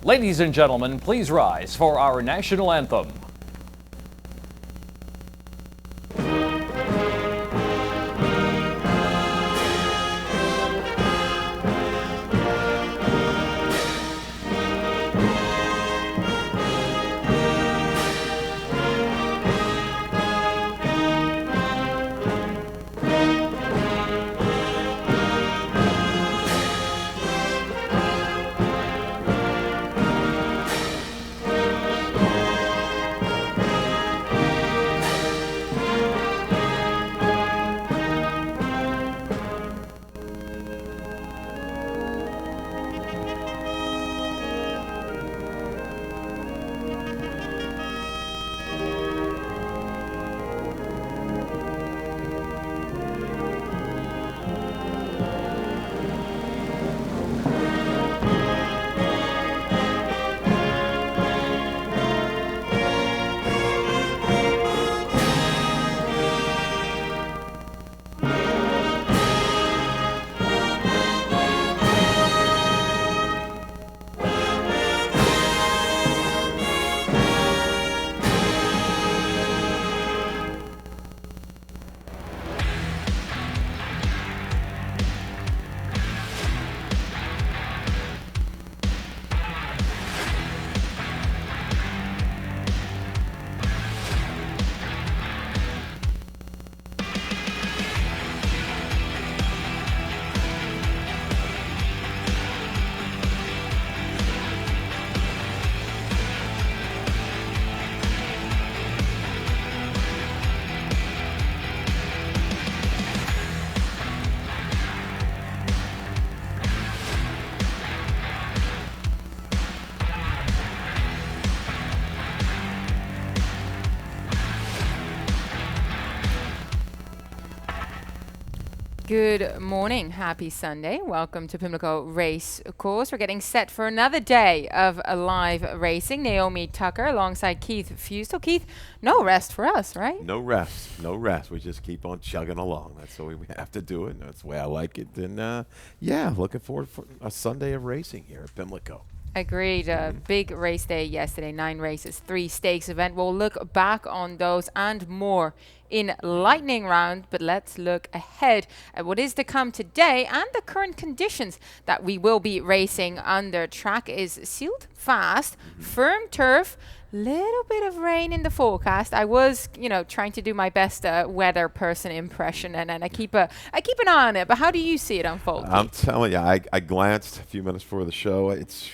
Ladies and gentlemen, please rise for our national anthem. Good morning, happy Sunday. Welcome to Pimlico Race Course. We're getting set for another day of live racing. Naomi Tucker alongside Keith Fustel. Keith, no rest for us, right? No rest, no rest. We just keep on chugging along. That's the way we have to do it. And that's the way I like it. And yeah, looking forward for a Sunday of racing here at Pimlico. Agreed. Big race day yesterday. 9 races, 3 stakes event. We'll look back on those and more in lightning round, but let's look ahead at what is to come today and the current conditions that we will be racing under. Track is sealed fast, firm turf, little bit of rain in the forecast. I was, trying to do my best weather person impression, and I keep an eye on it. But how do you see it unfold? I'm telling you, I glanced a few minutes before the show. It's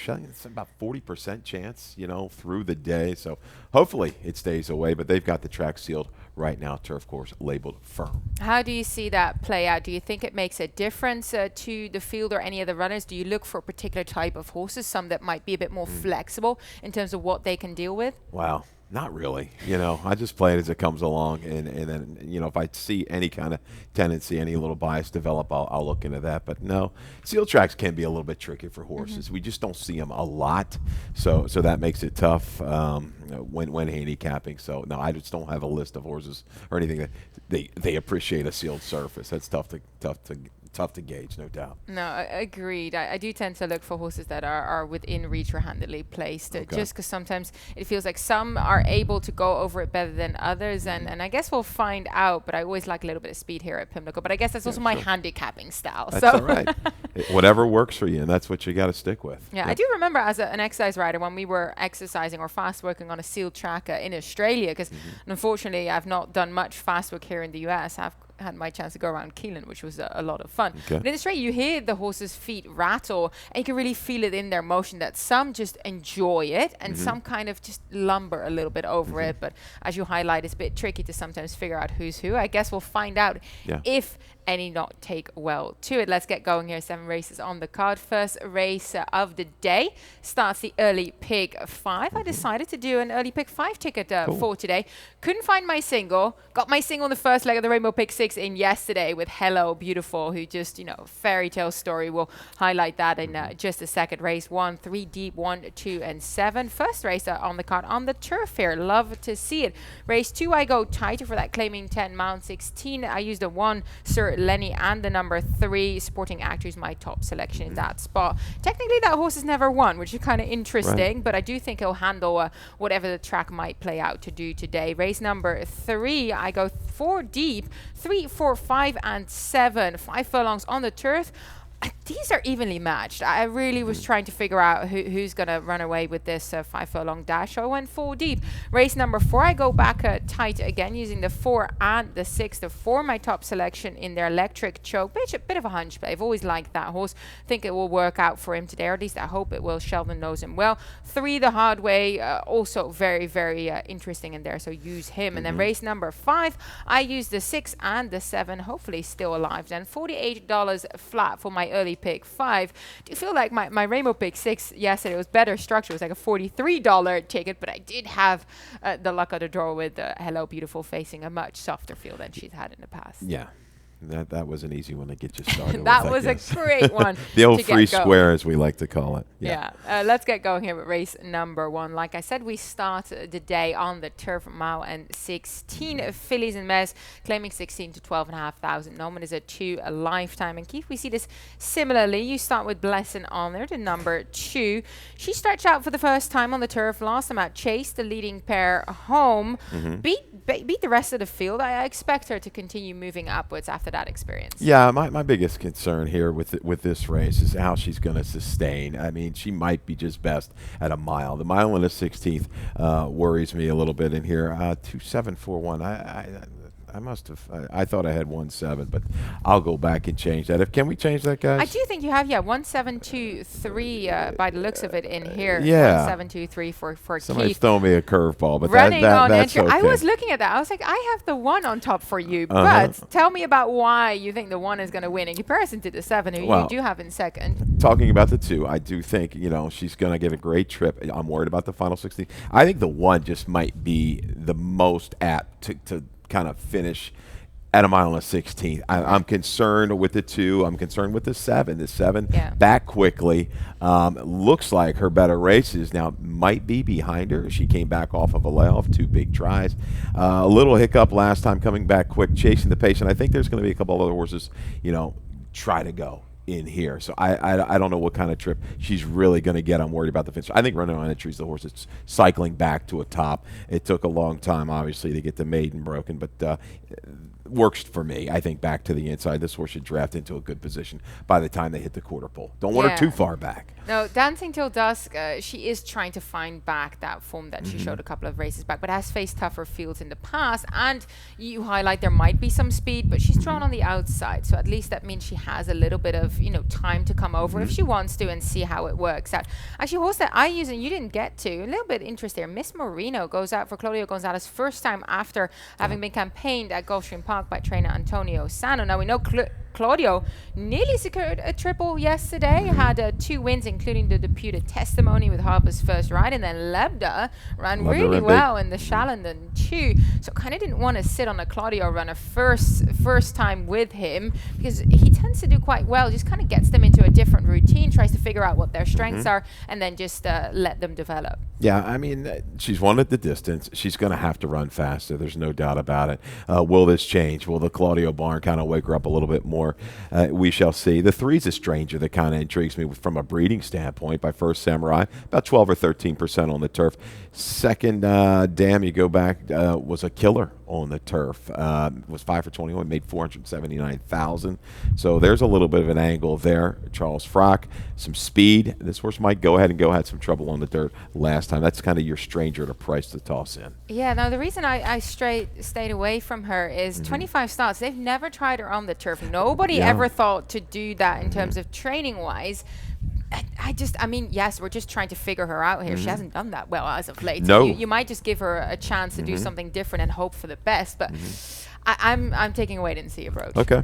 about 40% chance, through the day. So hopefully it stays away. But they've got the track sealed right now, turf course labeled firm. How do you see that play out? Do you think it makes a difference to the field or any of the runners? Do you look for a particular type of horses, some that might be a bit more flexible in terms of what they can deal with? Wow. Not really. I just play it as it comes along. And then, if I see any kind of tendency, any little bias develop, I'll look into that. But no, sealed tracks can be a little bit tricky for horses. We just don't see them a lot. So that makes it tough when handicapping. So, no, I just don't have a list of horses or anything that they appreciate a sealed surface. That's tough to gauge, no doubt. No, agreed. I do tend to look for horses that are within reach or handily placed, just because sometimes it feels like some are able to go over it better than others, and I guess we'll find out, but I always like a little bit of speed here at Pimlico, but I guess that's also my handicapping style. That's all right. Whatever works for you, and that's what you got to stick with. Yeah, I do remember as an exercise rider when we were exercising or fast working on a sealed track in Australia, because unfortunately I've not done much fast work here in the US. I've had my chance to go around Keelan, which was a lot of fun. But in Australia, you hear the horses' feet rattle, and you can really feel it in their motion that some just enjoy it, and some kind of just lumber a little bit over it. But as you highlight, it's a bit tricky to sometimes figure out who's who. I guess we'll find out if any not take well to it. Let's get going here. 7 races on the card. First race of the day starts the early pick 5. I decided to do an early pick 5 ticket for today. Couldn't find my single. Got my single in the first leg of the Rainbow Pick 6 6 in yesterday with Hello Beautiful, who just, fairy tale story. We'll highlight that in just a second. Race 1, 3 deep, 1, 2, and 7. First race on the card on the turf here. Love to see it. Race 2, I go tighter for that claiming 10 mount 16. I use the 1 Sir Lenny and the number 3 Sporting Actors, my top selection in that spot. Technically, that horse has never won, which is kind of interesting, but I do think he'll handle whatever the track might play out to do today. Race number 3, I go 4 deep, 3, 4, 5, and 7. 5 furlongs on the turf. These are evenly matched. I really was trying to figure out who's going to run away with this 5 furlong dash. So I went 4 deep. Race number 4, I go back tight again using the 4 and the 6. The 4, my top selection in their electric choke. A bit of a hunch play. I've always liked that horse. Think it will work out for him today, or at least I hope it will. Sheldon knows him well. 3, the hard way, also very, very interesting in there. So use him. And then race number 5, I use the 6 and the 7. Hopefully still alive. Then $48 flat for my early pick 5. Do you feel like my Rainbow pick 6 yesterday was better structure? It was like a $43 ticket, but I did have the luck of the draw with Hello Beautiful facing a much softer field than she's had in the past. Yeah. That was an easy one to get you started that with, was a great one. The old free square, as we like to call it. Yeah. Let's get going here with race number 1. Like I said, we start the day on the turf, mile and 16 fillies and mares, claiming 16 to 12,500. Noman is a lifetime. And Keith, we see this similarly. You start with Blessing Honor, the number 2. She starts out for the first time on the turf. Last time out, chased the leading pair home. Beat the rest of the field. I expect her to continue moving upwards after that experience. Yeah, my biggest concern here with this race is how she's going to sustain. I mean, she might be just best at a mile. The mile and the 16th worries me a little bit in here. 2741. I must have. I thought I had 1-7, but I'll go back and change that. Can we change that, guys? I do think you have, 1723 by the looks of it in here. Yeah. 1723 for Somebody's Keith. throwing me a curveball, but Running on that's entry. okay. I was looking at that. I was like, I have the 1 on top for you, but tell me about why you think the 1 is going to win in comparison to the 7, who you do have in second. Talking about the 2, I do think, she's going to get a great trip. I'm worried about the final 16. I think the 1 just might be the most apt to kind of finish at a mile and a 16th. I'm concerned with the 2. I'm concerned with the 7. The 7 back quickly. Looks like her better races now might be behind her. She came back off of a layoff, 2 big tries. A little hiccup last time, coming back quick, chasing the pace. And I think there's going to be a couple other horses, try to go in here. So I don't know what kind of trip she's really going to get. I'm worried about the finish. I think Running on Entry is the horse that's cycling back to a top. It took a long time, obviously, to get the maiden broken, but works for me. I think back to the inside. This horse should draft into a good position by the time they hit the quarter pole. Don't want her too far back. No, Dancing Till Dusk, she is trying to find back that form that she showed a couple of races back, but has faced tougher fields in the past. And you highlight there might be some speed, but she's drawn on the outside. So at least that means she has a little bit of, time to come over if she wants to and see how it works out. Actually, horse that I use and you didn't get to, a little bit interesting there. Miss Marino goes out for Claudio Gonzalez first time after having been campaigned at Gulfstream Park by trainer Antonio Sano. Now we know Claudio nearly secured a triple yesterday, had 2 wins, including the deputed testimony with Harper's first ride, and then Lebda ran really well in the Shalendon too. So kind of didn't want to sit on a Claudio runner first time with him, because he tends to do quite well, just kind of gets them into a different routine, tries to figure out what their strengths are, and then just let them develop. Yeah, I mean, she's won at the distance. She's going to have to run faster. There's no doubt about it. Will this change? Will the Claudio barn kind of wake her up a little bit more? We shall see. The 3's a stranger that kind of intrigues me from a breeding standpoint. By First Samurai, about 12 or 13% on the turf. Second, Dam, you go back, was a killer on the turf. Was 5 for 21, made 479,000. So there's a little bit of an angle there. Charles Frock, some speed. This horse might go ahead and had some trouble on the dirt last time. That's kind of your stranger to price to toss in. Yeah, now the reason I stayed away from her is 25 starts. They've never tried her on the turf. Nobody ever thought to do that in terms of training-wise. I mean, yes, we're just trying to figure her out here. She hasn't done that well as of late. No. So you might just give her a chance to do something different and hope for the best. But I'm taking a wait and see approach. Okay.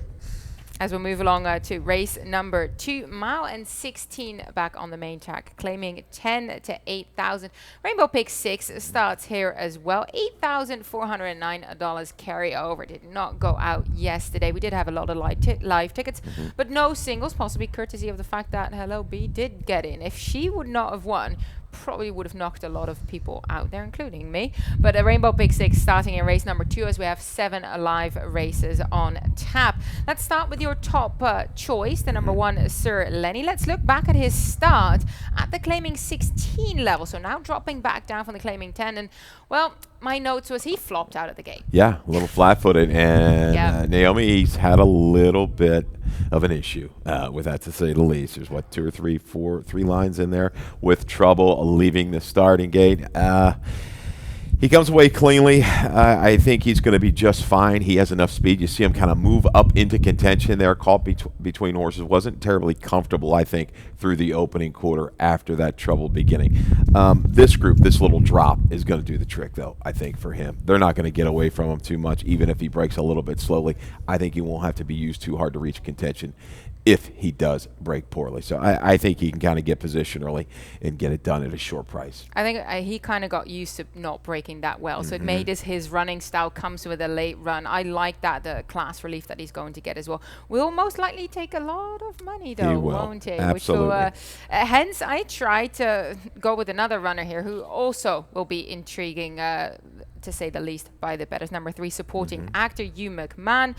As we move along to race number 2, mile and 16 back on the main track, claiming 10 to 8,000. Rainbow Pick 6 starts here as well. $8,409 carry over. Did not go out yesterday. We did have a lot of live tickets, but no singles, possibly courtesy of the fact that Hello B did get in. If she would not have won, probably would have knocked a lot of people out there, including me. But a Rainbow Pick 6 starting in race number 2 as we have 7 live races on tap. Let's start with your top choice, the number 1, Sir Lenny. Let's look back at his start at the claiming 16 level. So now dropping back down from the claiming 10. And, well, my notes was he flopped out of the gate. Yeah, a little flat-footed. And Naomi, he's had a little bit of an issue with that, to say the least. There's, 2 or 3, 3 lines in there with trouble leaving the starting gate. He comes away cleanly. I think he's going to be just fine. He has enough speed. You see him kind of move up into contention there, caught between horses. Wasn't terribly comfortable, I think, through the opening quarter after that troubled beginning. This group, this little drop, is going to do the trick, though, I think, for him. They're not going to get away from him too much, even if he breaks a little bit slowly. I think he won't have to be used too hard to reach contention if he does break poorly. So I think he can kind of get position early and get it done at a short price. I think he kind of got used to not breaking that well. So it made his running style comes with a late run. I like that, the class relief that he's going to get as well. Will most likely take a lot of money, though, won't he? Absolutely. Which will, hence, I try to go with another runner here who also will be intriguing, to say the least, by the bettors. Number 3, supporting actor Hugh McMahon.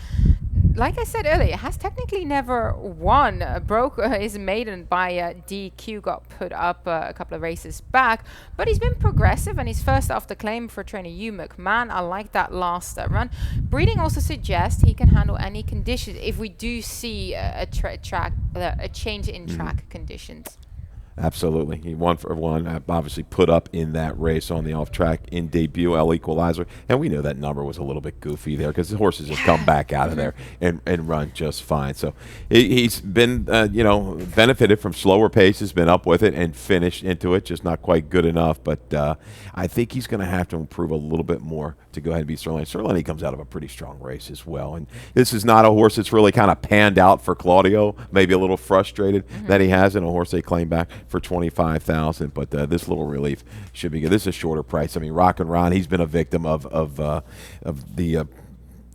Like I said earlier, has technically never won. Broke his maiden by DQ, got put up a couple of races back. But he's been progressive, and he's first off the claim for trainer Hugh McMahon. I like that last run. Breeding also suggests he can handle any conditions if we do see a change in track conditions. Absolutely. He 1 for 1, obviously put up in that race on the off-track in debut, El Equalizer. And we know that number was a little bit goofy there because the horses have come back out of there and run just fine. So he's been, benefited from slower paces, been up with it and finished into it, just not quite good enough. But I think he's going to have to improve a little bit more to go ahead and beat Sir Lenny. Sir Lenny comes out of a pretty strong race as well. And this is not a horse that's really kind of panned out for Claudio, maybe a little frustrated that he has in a horse they claim back for $25,000, but this little relief should be good. This is a shorter price. I mean, Rock and Ron, he's been a victim of the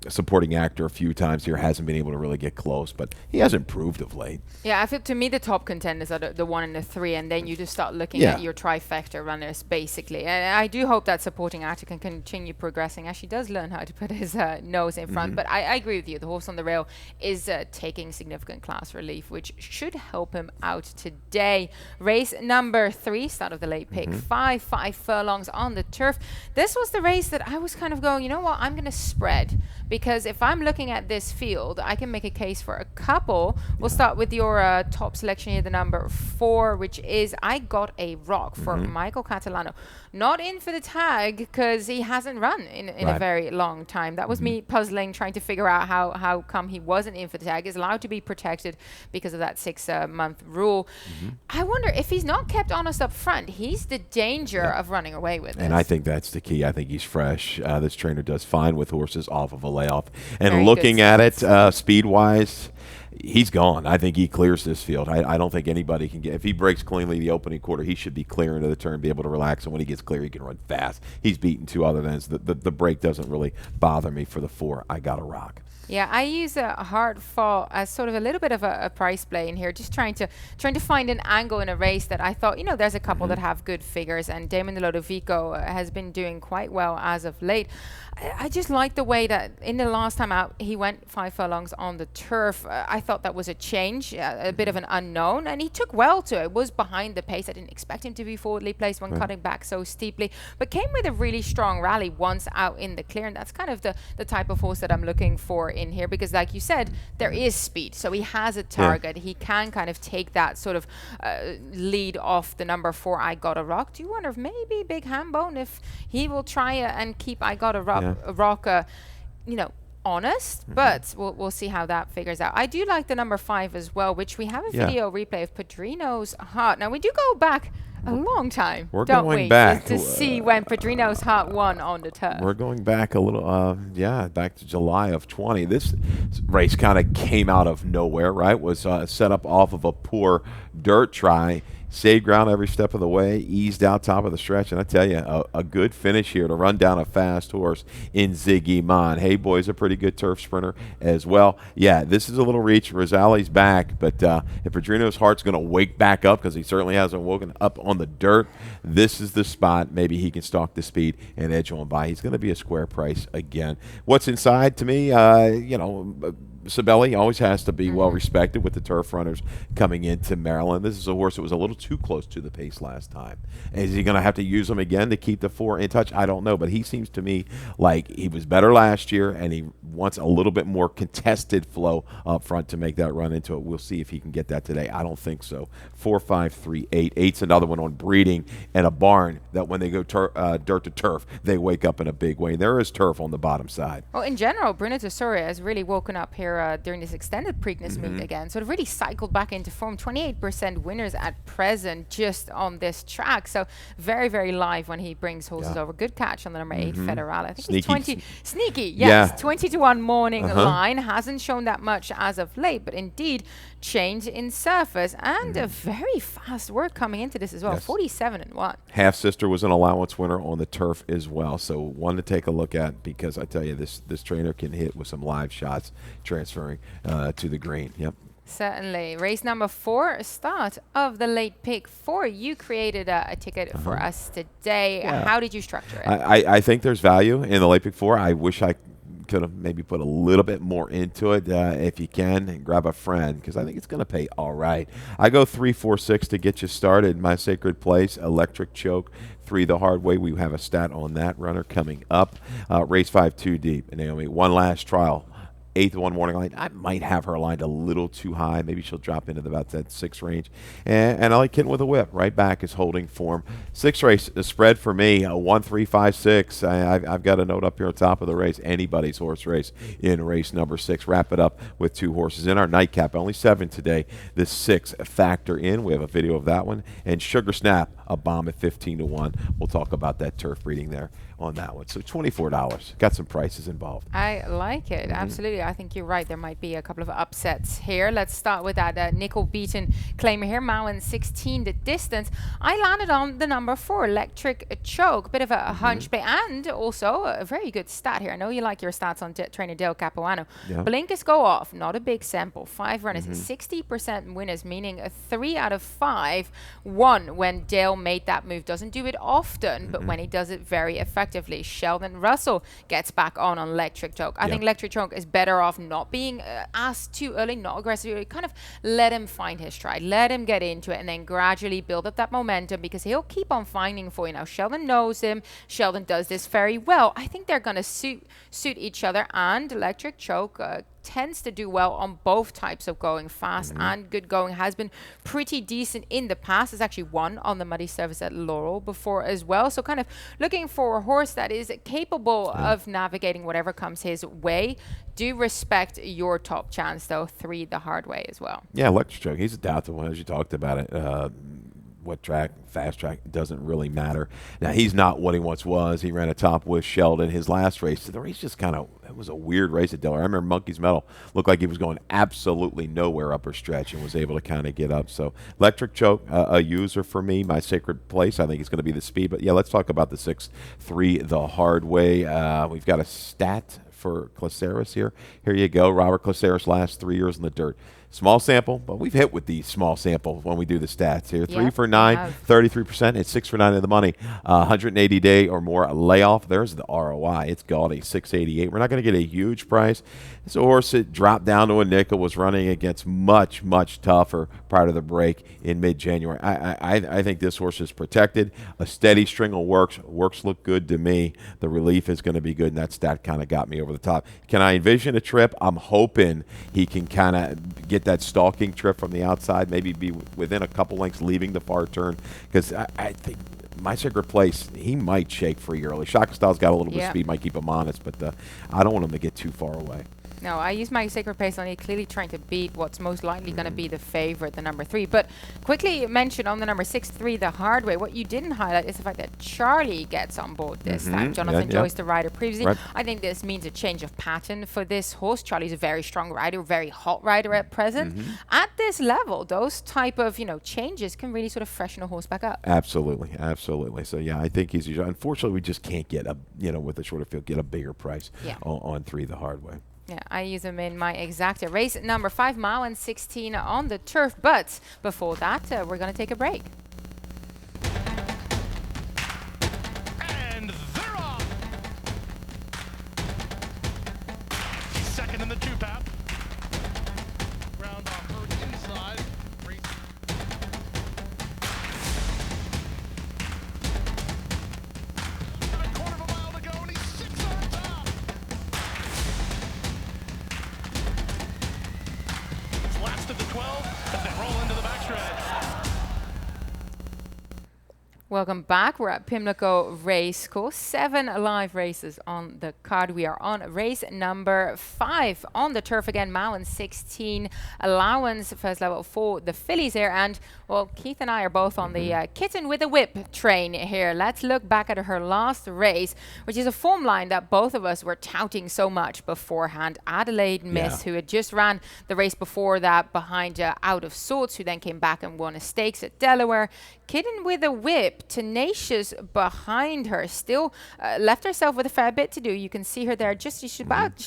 supporting actor a few times here, hasn't been able to really get close, but he has improved of late. Yeah, I feel to me the top contenders are the 1 and the 3, and then you just start looking at your trifecta runners, basically. And I do hope that supporting actor can continue progressing as she does learn how to put his nose in front. But I agree with you. The horse on the rail is taking significant class relief, which should help him out today. Race number 3, start of the late pick, 5 furlongs on the turf. This was the race that I was kind of going, you know what, I'm going to spread. Because if I'm looking at this field, I can make a case for a couple. We'll start with your top selection here, the number 4, which is I Got a Rock for Michael Catalano. Not in for the tag because he hasn't run in a very long time. That was me puzzling, trying to figure out how come he wasn't in for the tag. He's allowed to be protected because of that 6-month rule. I wonder if he's not kept honest up front, he's the danger of running away with this. And I think that's the key. I think he's fresh. This trainer does fine with horses off of a layoff. And Very looking at it speed-wise, he's gone. I think he clears this field. I don't think anybody can get – if he breaks cleanly the opening quarter, he should be clear into the turn, be able to relax. And when he gets clear, he can run fast. He's beaten 2 other than the break doesn't really bother me for the 4. I Got a Rock. Yeah, I use a hard fall as sort of a little bit of a price play in here, just trying to find an angle in a race that I thought, there's a couple that have good figures, and Damon de Lodovico has been doing quite well as of late. I just like the way that in the last time out, he went 5 furlongs on the turf. I thought that was a change, a bit of an unknown, and he took well to it. Was behind the pace. I didn't expect him to be forwardly placed when cutting back so steeply, but came with a really strong rally once out in the clear, and that's kind of the type of horse that I'm looking for in here, because like you said, there is speed, so he has a target. He can kind of take that sort of lead off the number 4, I Got a Rock. Do you wonder if maybe Big Hambone, if he will try and keep I Got a Rock, honest, but we'll see how that figures out. I do like the number 5 as well, which we have a video replay of Padrino's Heart. Now we do go back A long time, We're don't going we? back. Just to see when Pedrino's Heart won on the turf. We're going back a little, back to July of 20. This race kind of came out of nowhere, right? Was set up off of a poor dirt try. Saved ground every step of the way, eased out top of the stretch, and I tell you, a good finish here to run down a fast horse in Ziggy Mon. Hey, boy's a pretty good turf sprinter as well. Yeah, this is a little reach. Rosali's back, but if Pedrino's Heart's going to wake back up, because he certainly hasn't woken up on the dirt, this is the spot. Maybe he can stalk the speed and edge on by. He's going to be a square price again. What's inside to me, Sabelli always has to be well respected with the turf runners coming into Maryland. This is a horse that was a little too close to the pace last time. Is he going to have to use him again to keep the 4 in touch? I don't know, but he seems to me like he was better last year, and he wants a little bit more contested flow up front to make that run into it. We'll see if he can get that today. I don't think so. 4, 5, 3, 8. 8's another one on breeding and a barn that when they go dirt to turf, they wake up in a big way. There is turf on the bottom side. Well, in general, Bruno Tesori has really woken up here during this extended Preakness meet again. Sort of really cycled back into form. 28% winners at present just on this track. So very, very live when he brings horses over. Good catch on the number 8, Federale. I think he's 20. Sneaky, yes. 20-1 morning line. Hasn't shown that much as of late, but indeed change in surface and a very fast work coming into this as well. 47-1. Half sister was an allowance winner on the turf as well, so one to take a look at, because I tell you, this trainer can hit with some live shots transferring to the green. Yep. Certainly. Race number 4, start of the late pick 4. You created a ticket for us today. How did you structure it? I think there's value in the late pick 4. I wish I could have maybe put a little bit more into it. If you can, and grab a friend, because I think it's going to pay all right. I go 3, 4, 6 to get you started. My Sacred Place, Electric Choke, 3 the hard way. We have a stat on that runner coming up. Race 5, 2 deep. Naomi, one last trial. 8th one morning line. I might have her lined a little too high. Maybe she'll drop into about that 6 range. And I like Kitten with a Whip. Right back is holding form. 6 race, the spread for me, 1, 3, 5, 6. I've got a note up here on top of the race. Anybody's horse race in race number 6. Wrap it up with 2 horses in our nightcap. Only 7 today. The 6 factor in. We have a video of that one. And Sugar Snap, a bomb at 15-1. We'll talk about that turf breeding there on that one. So $24. Got some prices involved. I like it. Absolutely. I think you're right. There might be a couple of upsets here. Let's start with that nickel beaten claimer here. Mowen 16 the distance. I landed on the number 4, Electric Choke. Bit of a hunch play, and also a very good stat here. I know you like your stats on trainer Dale Capuano. Blinkers go off. Not a big sample. 5 runners, 60% winners, meaning a 3 out of 5 won when Dale made that move. Doesn't do it often, but when he does it very effectively. Sheldon Russell gets back on Electric Choke. I think Electric Choke is better off not being asked too early, not aggressive. Kind of let him find his stride, let him get into it, and then gradually build up that momentum, because he'll keep on finding for you. Now, Sheldon knows him. Sheldon does this very well. I think they're going to suit each other, and Electric Choke tends to do well on both types of going. Fast and good going. Has been pretty decent in the past. Has actually won on the muddy surface at Laurel before as well. So kind of looking for a horse that is capable of navigating whatever comes his way. Do respect your top chance, though. 3 the hard way as well. Yeah, Electric Choke. He's a doubtful one, as you talked about it. What track, fast track, doesn't really matter. Now, he's not what he once was. He ran a top with Sheldon his last race. The race just kind of, it was a weird race at Delaware. I remember Monkey's Medal looked like he was going absolutely nowhere upper stretch and was able to kind of get up. So Electric Choke, a user for me. My Sacred Place, I think it's going to be the speed. But, yeah, let's talk about the 6-3 the hard way. We've got a stat for Claceris here. Here you go. Robert Claceris last 3 years in the dirt. Small sample, but we've hit with these small samples when we do the stats here. 3 for 9, 33%, and 6 for 9 in the money. 180-day or more layoff. There's the ROI. It's gaudy, 688. We're not going to get a huge price. It's a horse that dropped down to a nickel, was running against much, much tougher prior to the break in mid-January. I think this horse is protected. A steady string of works. Works look good to me. The relief is going to be good, and that stat kind of got me over the top. Can I envision a trip? I'm hoping he can kind of get that stalking trip from the outside, maybe be within a couple lengths leaving the far turn, because I think My Sacred Place, he might shake free early. Shaka Style's got a little bit of speed, might keep him honest, but I don't want him to get too far away. No, I use my sacred pace only, clearly trying to beat what's most likely going to be the favorite, the number 3. But quickly mention on the number 6-3, the hard way. What you didn't highlight is the fact that Charlie gets on board this time. Jonathan Joyce, the rider previously. Right. I think this means a change of pattern for this horse. Charlie's a very strong rider, very hot rider at present. At this level, those type of changes can really sort of freshen a horse back up. Absolutely, absolutely. So yeah, I think he's. Unfortunately, we just can't get with the shorter field, get a bigger price on 3 the hard way. Yeah, I use them in my exacta. Race number 5, mile and 16 on the turf. But before that, we're going to take a break. And they're off. Second in the 2-path. Ground on first inside. A quarter of a mile to go, and he's 6 on top. Last of the 12 as they roll into the backstretch. Welcome back. We're at Pimlico Race Course. 7 live races on the card. We are on race number 5 on the turf again. Mile and 16 allowance, first level for the fillies here. And well, Keith and I are both on the kitten with a whip train here. Let's look back at her last race, which is a form line that both of us were touting so much beforehand. Adelaide Miss, who had just ran the race before that behind Out of Sorts, who then came back and won a stakes at Delaware. Kitten with a whip, tenacious behind her, still left herself with a fair bit to do. You can see her there. She's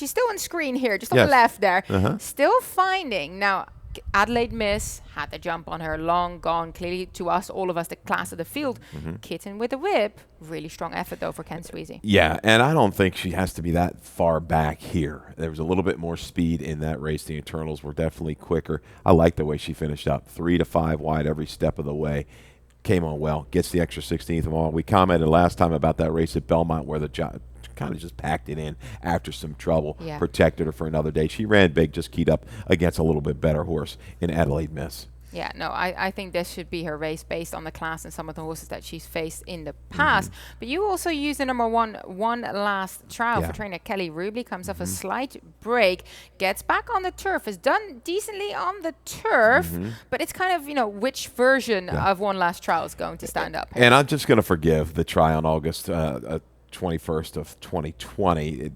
still on screen here, just on the left there. Still finding. Now, Adelaide Miss had the jump on her, long gone. Clearly, to us, all of us, the class of the field. Kitten with a whip, really strong effort though for Ken Sweezy. Yeah, and I don't think she has to be that far back here. There was a little bit more speed in that race. The internals were definitely quicker. I like the way she finished up, 3 to 5 wide every step of the way. Came on well, gets the extra 16th mile. We commented last time about that race at Belmont where the kind of just packed it in after some trouble, protected her for another day. She ran big, just keyed up against a little bit better horse in Adelaide Miss. Yeah, no, I think this should be her race based on the class and some of the horses that she's faced in the past. But you also use the number 1 last trial for trainer Kelly Rubley. Comes off a slight break, gets back on the turf, has done decently on the turf, but it's kind of, which version of one last trial is going to stand up here. And I'm just going to forgive the try on August 21st of 2020.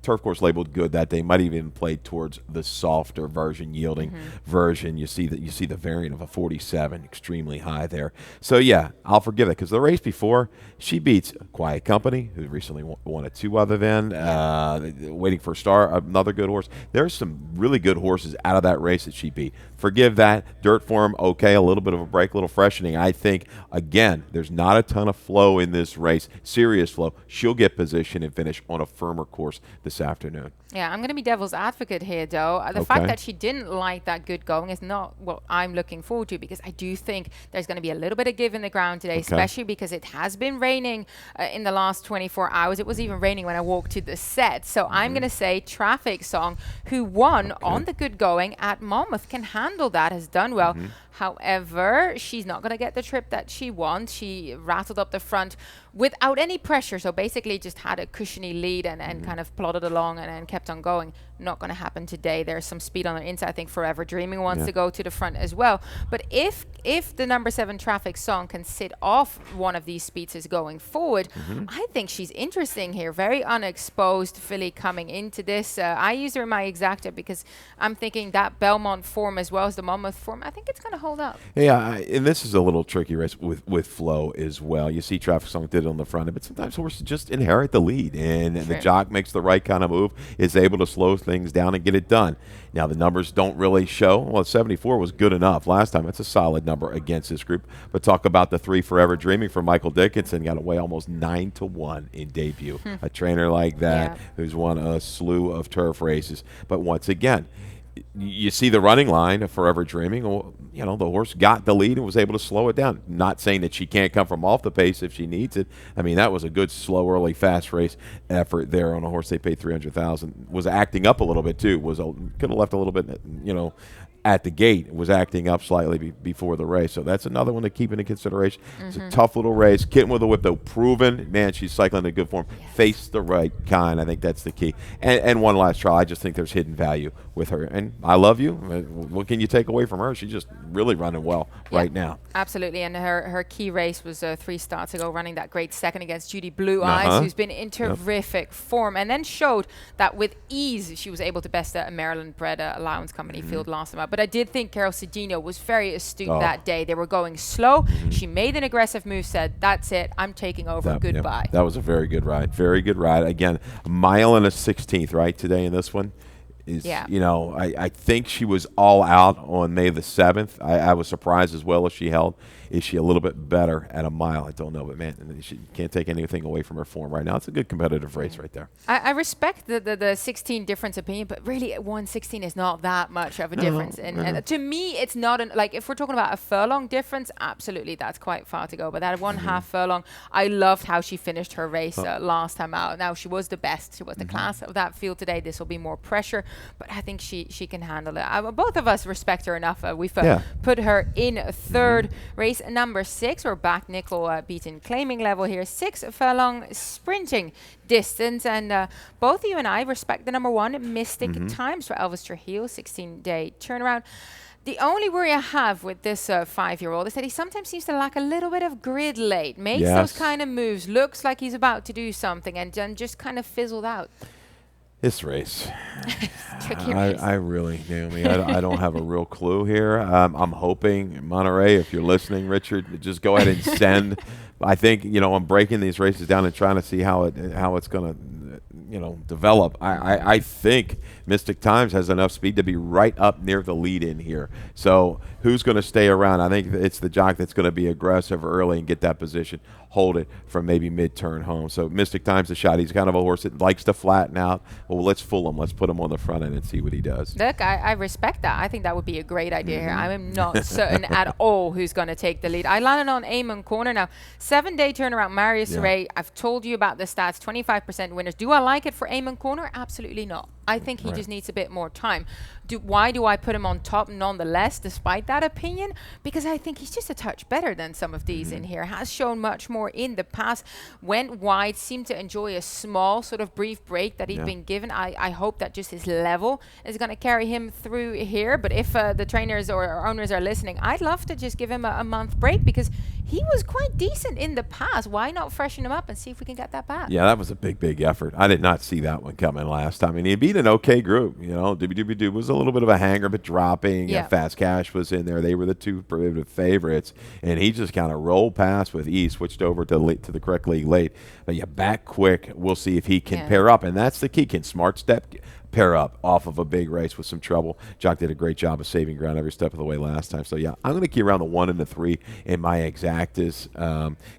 Turf course labeled good that day, might even played towards the softer version, yielding version. You see the variant of a 47, extremely high there. So yeah, I'll forgive it because the race before she beats Quiet Company, who recently won a 2 other than Waiting for a Star, another good horse. There's some really good horses out of that race that she beat. Forgive that. Dirt form, okay, a little bit of a break, a little freshening. I think, again, there's not a ton of flow in this race, serious flow. She'll get position and finish on a firmer course this afternoon. Yeah, I'm going to be devil's advocate here, though. The fact that she didn't like that good going is not what I'm looking forward to, because I do think there's going to be a little bit of give in the ground today, especially because it has been raining in the last 24 hours. It was even raining when I walked to the set. So I'm going to say Traffic Song, who won on the good going at Monmouth, can handle that, has done well. However, she's not going to get the trip that she wants. She rattled up the front without any pressure. So basically just had a cushiony lead and kind of plodded along and kept on going. Not going to happen today. There's some speed on the inside. I think Forever Dreaming wants to go to the front as well. But if the number 7 Traffic Song can sit off one of these speedsters going forward, I think she's interesting here. Very unexposed filly coming into this. I use her in my exacta because I'm thinking that Belmont form as well as the Monmouth form, I think it's going to hold up. Yeah, and this is a little tricky race with flow as well. You see Traffic Song did it on the front, but sometimes horses just inherit the lead, and the jock makes the right kind of move, is able to slow things down and get it done. Now, the numbers don't really show. Well, 74 was good enough last time. It's a solid number against this group. But talk about the 3 Forever Dreaming for Michael Dickinson. Got away almost 9-1 in debut. A trainer like that who's won a slew of turf races. But once again, you see the running line of Forever Dreaming. Well, the horse got the lead and was able to slow it down. Not saying that she can't come from off the pace if she needs it. I mean, that was a good, slow, early, fast race effort there on a horse they paid $300,000. Was acting up a little bit too. Could have left a little bit, at the gate was acting up slightly before the race. So that's another one to keep into consideration. It's a tough little race. Kitten with a whip, though, proven. Man, she's cycling in good form. Yes. Face the right kind. I think that's the key. And one last trial. I just think there's hidden value with her. And I love you. What can you take away from her? She's just really running well right now. Absolutely. And her key race was 3 starts ago, running that great second against Judy Blue Eyes, who's been in terrific form, and then showed that with ease she was able to best a Maryland-bred allowance company field last time out. But I did think Carol Cedino was very astute that day. They were going slow. She made an aggressive move, said, that's it, I'm taking over, goodbye. That was a very good ride. Very good ride. Again, a mile and a 16th, right, today in this one. You know, I think she was all out on May the 7th. I was surprised as well as she held. Is she a little bit better at a mile? I don't know, but man, she can't take anything away from her form right now. It's a good competitive race right there. I respect the 16 difference opinion, but really 1:16 is not that much of a difference. And to me, it's not like if we're talking about a furlong difference, absolutely that's quite far to go. But that 1/2 furlong, I loved how she finished her race last time out. Now she was the best. She was the class of that field today. This will be more pressure, but I think she can handle it. Both of us respect her enough. We've put her in third. Race number 6, we're back nickel beaten claiming level here. 6 furlong sprinting distance, and both you and I respect the number 1 Mystic Times for Elvis Trujillo, 16-day turnaround. The only worry I have with this 5-year-old is that he sometimes seems to lack a little bit of grid late. Makes those kind of moves, looks like he's about to do something, and then just kind of fizzled out. This race, Tricky race. I really, Naomi, I don't have a real clue here. I'm hoping, Monterey, if you're listening, Richard, just go ahead and send. I think, I'm breaking these races down and trying to see how it's going to, develop. I think Mystic Times has enough speed to be right up near the lead in here. So who's going to stay around? I think it's the jock that's going to be aggressive early and get that position, hold it from maybe mid-turn home. So Mystic Times a shot. He's kind of a horse that likes to flatten out. Well, let's fool him. Let's put him on the front end and see what he does. Look, I respect that. I think that would be a great idea here. I'm not certain at all who's going to take the lead. I landed on Amon Corner now. 7-day turnaround, Marius Ray. I've told you about the stats, 25% winners. Do I like it for Amon Corner? Absolutely not. I think he just needs a bit more time. Why do I put him on top nonetheless, despite that opinion? Because I think he's just a touch better than some of these in here. Has shown much more in the past. Went wide, seemed to enjoy a small sort of brief break that he'd been given. I hope that just his level is going to carry him through here. But if the trainers or owners are listening, I'd love to just give him a month break because he was quite decent in the past. Why not freshen him up and see if we can get that back? Yeah, that was a big effort. I did not see that one coming last time. I mean, he beat an okay group. Doobie was a little bit of a hanger, but dropping. Fast Cash was in there. They were the 2 prohibitive favorites, and he just kind of rolled past with ease, switched over to the correct league late. But back quick. We'll see if he can pair up, and that's the key. Can Smart Step pair up off of a big race with some trouble? Jock did a great job of saving ground every step of the way last time. So, I'm going to keep around the 1 and the 3 in my exactas.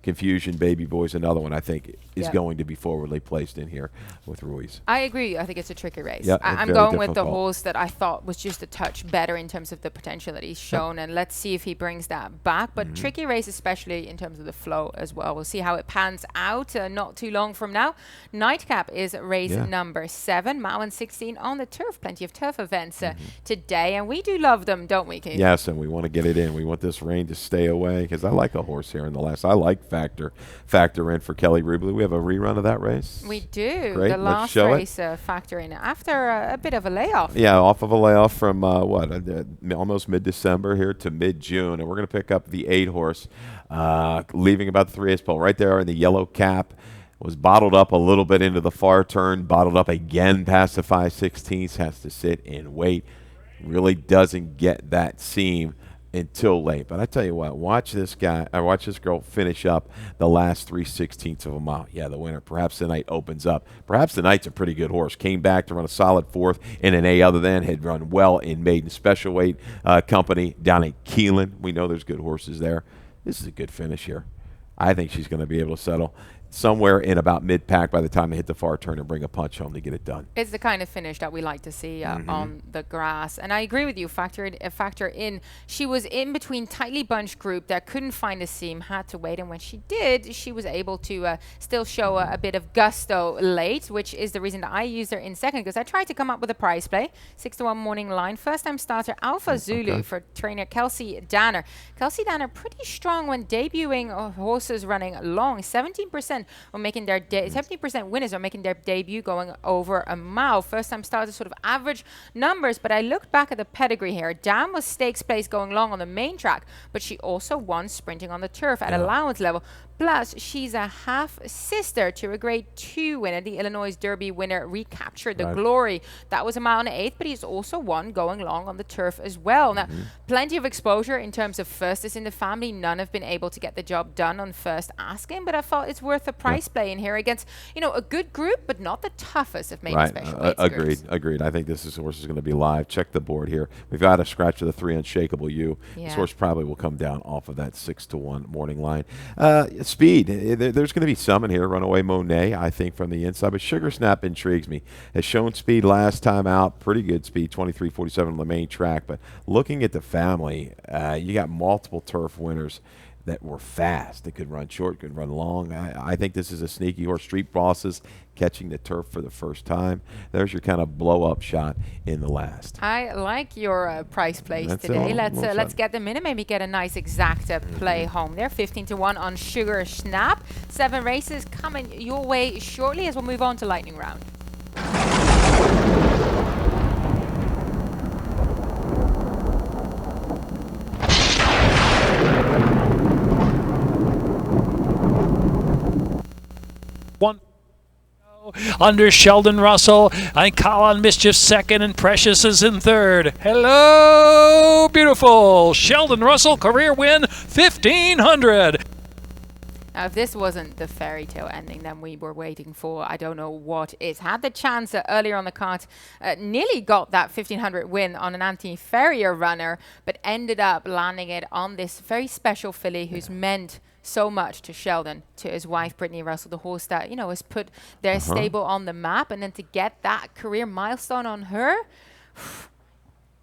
Confusion, Baby Boy's another one I think is going to be forwardly placed in here with Ruiz. I agree. I think it's a tricky race. I'm going with the horse that I thought was just a touch better in terms of the potential that he's shown, and let's see if he brings that back. But tricky race, especially in terms of the flow as well. We'll see how it pans out not too long from now. Nightcap is race number 7, mile and 16 on the turf. Plenty of turf events today, and we do love them, don't we, Keith? Yes, and we want to get it in. We want this rain to stay away because I like a horse here in the last. I like Factor in for Kelly Rubley. We have a rerun of that race. We do. Great. The last race Factor in after a bit of a layoff. Yeah, off of a layoff from almost mid-December here to mid-June, and we're going to pick up the 8 horse, leaving about the 3/8 pole right there in the yellow cap. Was bottled up a little bit into the far turn, bottled up again past the 5/16, has to sit and wait. Really doesn't get that seam until late. But I tell you what, watch this girl finish up the last 3/16 of a mile. Yeah, the winner. Perhaps the Night opens up. Perhaps the Night's a pretty good horse. Came back to run a solid 4th in an A other than, had run well in maiden special weight company down at Keelan. We know there's good horses there. This is a good finish here. I think she's going to be able to settle. somewhere in about mid-pack by the time they hit the far turn and bring a punch home to get it done. It's the kind of finish that we like to see on the grass. And I agree with you. Factor in. She was in between tightly bunched group that couldn't find a seam, had to wait. And when she did, she was able to still show a bit of gusto late, which is the reason that I used her in second, because I tried to come up with a price play. 6-1 morning line. First time starter Alpha Zulu for trainer Kelsey Danner. Kelsey Danner pretty strong when debuting horses running long. 17% were making their 70% winners are making their debut going over a mile. First time starters sort of average numbers, but I looked back at the pedigree here. Dan was stakes place going long on the main track, but she also won sprinting on the turf at allowance level. Plus, she's a half sister to a Grade 2 winner. The Illinois Derby winner recaptured the glory. That was a mile and an eighth, but he's also won going long on the turf as well. Now, plenty of exposure in terms of firstest in the family. None have been able to get the job done on first asking, but I thought it's worth a price play in here against, a good group, but not the toughest of maiden special weights groups. Agreed. I think this horse is going to be live. Check the board here. We've got a scratch of the 3 Unshakable You. This horse probably will come down off of that 6-1 morning line. Speed. There's going to be some in here. Runaway Monet, I think, from the inside. But Sugar Snap intrigues me. Has shown speed last time out. Pretty good speed, 23.47 on the main track. But looking at the family, you got multiple turf winners that were fast. They could run short, could run long. I think this is a sneaky horse. Street Bosses catching the turf for the first time. There's your kind of blow-up shot in the last. I like your price plays today. Let's get them in and maybe get a nice exacta play home. They're 15-1 on Sugar Snap. 7 races coming your way shortly as we'll move on to lightning round. Under Sheldon Russell, and Colin Mischief second, and Precious is in third. Hello, beautiful. Sheldon Russell, career win, 1,500. Now, if this wasn't the fairy tale ending that we were waiting for, I don't know what is. Had the chance earlier on the card, nearly got that 1,500 win on an Anthony Ferrier runner, but ended up landing it on this very special filly who's meant so much to Sheldon, to his wife Brittany Russell, the horse that has put their stable on the map, and then to get that career milestone on her,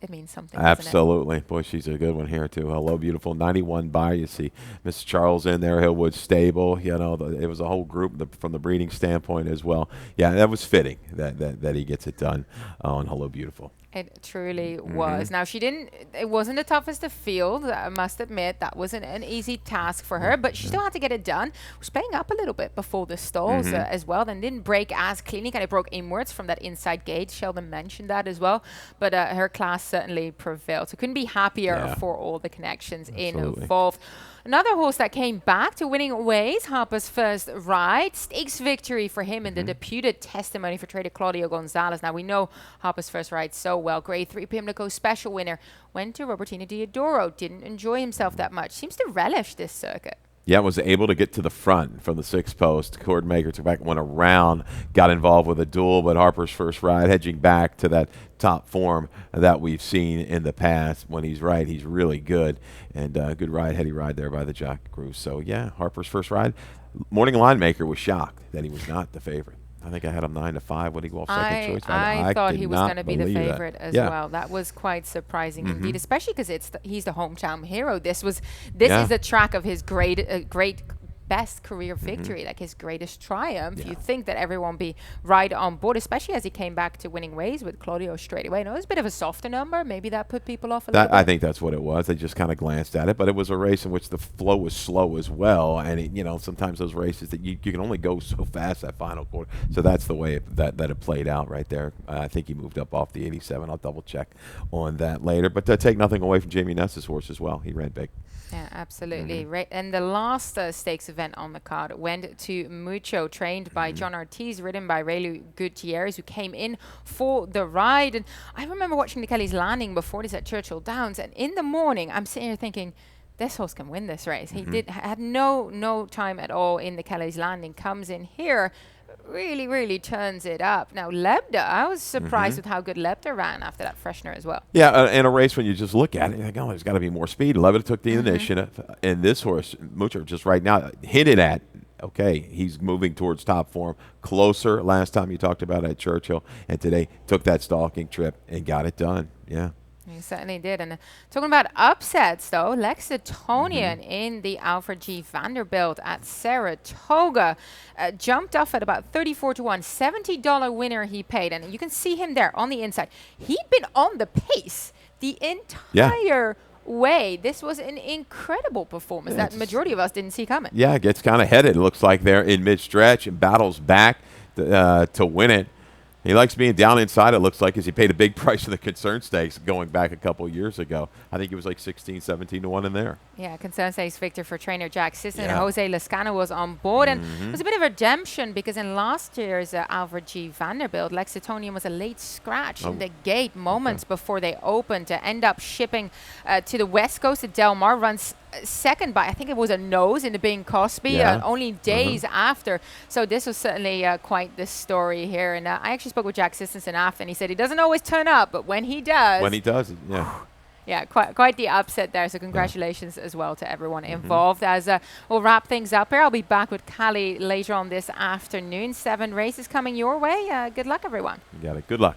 it means something. Absolutely. Boy, she's a good one here too. Hello, beautiful. 91 by. You see Mr. Charles in there, Hillwood Stable. It was a whole group from the breeding standpoint as well. Yeah, that was fitting that he gets it done on Hello, beautiful. It truly was. Now, it wasn't the toughest of field, I must admit. That wasn't an easy task for her, but she still had to get it done. Was playing up a little bit before the stalls as well, then didn't break as cleanly, kind of broke inwards from that inside gate. Sheldon mentioned that as well, but her class certainly prevailed. So couldn't be happier for all the connections involved. Another horse that came back to winning ways, Harper's First Ride. Stakes victory for him in the deputed testimony for trader Claudio Gonzalez. Now, we know Harper's First Ride so well. Grade 3 Pimlico special winner. Went to Robertino Diodoro. Didn't enjoy himself that much. Seems to relish this circuit. Yeah, was able to get to the front from the 6th post. Cordmaker took back, went around, got involved with a duel, but Harper's First Ride hedging back to that top form that we've seen in the past. When he's right, he's really good. And good ride, heady ride there by the jockey crew. So, yeah, Harper's First Ride. Morning Line Maker was shocked that he was not the favorite. I think I had him 9-5. Would he go off second choice? I thought he was going to be the favorite as well. That was quite surprising indeed, especially because he's the hometown hero. This is the track of his great best career victory, like his greatest triumph. You think that everyone be right on board, especially as he came back to winning ways with Claudio straight away. No, it was a bit of a softer number. Maybe that put people off a little bit. I think that's what it was. They just kind of glanced at it, but it was a race in which the flow was slow as well. And sometimes those races that you can only go so fast that final quarter. So that's the way that it played out right there. I think he moved up off the 87. I'll double check on that later. But to take nothing away from Jamie Ness's horse as well, he ran big. Yeah, absolutely. Right. And the last stakes event on the card went to Mucho, trained by John Ortiz, ridden by Raylu Gutierrez, who came in for the ride. And I remember watching the Kelly's Landing before this at Churchill Downs. And in the morning, I'm sitting here thinking, this horse can win this race. He had no time at all in the Kelly's Landing. Comes in here, really turns it up. Now, Lebda, I was surprised with how good Lebda ran after that freshener as well. Yeah, in a race when you just look at it, you're like, oh, there's got to be more speed. Lebda took the initiative, and this horse, Mucho, just right now, hinted at okay, he's moving towards top form. Closer last time you talked about at Churchill, and today took that stalking trip and got it done. Yeah. He certainly did. And talking about upsets, though, Lexingtonian in the Alfred G. Vanderbilt at Saratoga jumped off at about 34 to 1, $70 winner he paid. And you can see him there on the inside. He'd been on the pace the entire way. This was an incredible performance that majority of us didn't see coming. Yeah, gets kind of headed. It looks like they're in mid-stretch and battles back to win it. He likes being down inside, it looks like, as he paid a big price for the Concern Stakes going back a couple years ago. I think it was like 16, 17 to 1 in there. Yeah, Concern Stakes victor for trainer Jack Sisson and Jose Lascano was on board. And it was a bit of a redemption because in last year's Alfred G. Vanderbilt, Lexingtonian was a late scratch in the gate moments before they opened to end up shipping to the West Coast at Del Mar, runs second by, I think it was a nose in the Bing Cosby, only days after. So this was certainly quite the story here. And I actually spoke with Jack Sisson after, and he said he doesn't always turn up, but when he does. Yeah, quite the upset there. So congratulations as well to everyone involved. As we'll wrap things up here, I'll be back with Callie later on this afternoon. 7 races coming your way. Good luck, everyone. You got it. Good luck.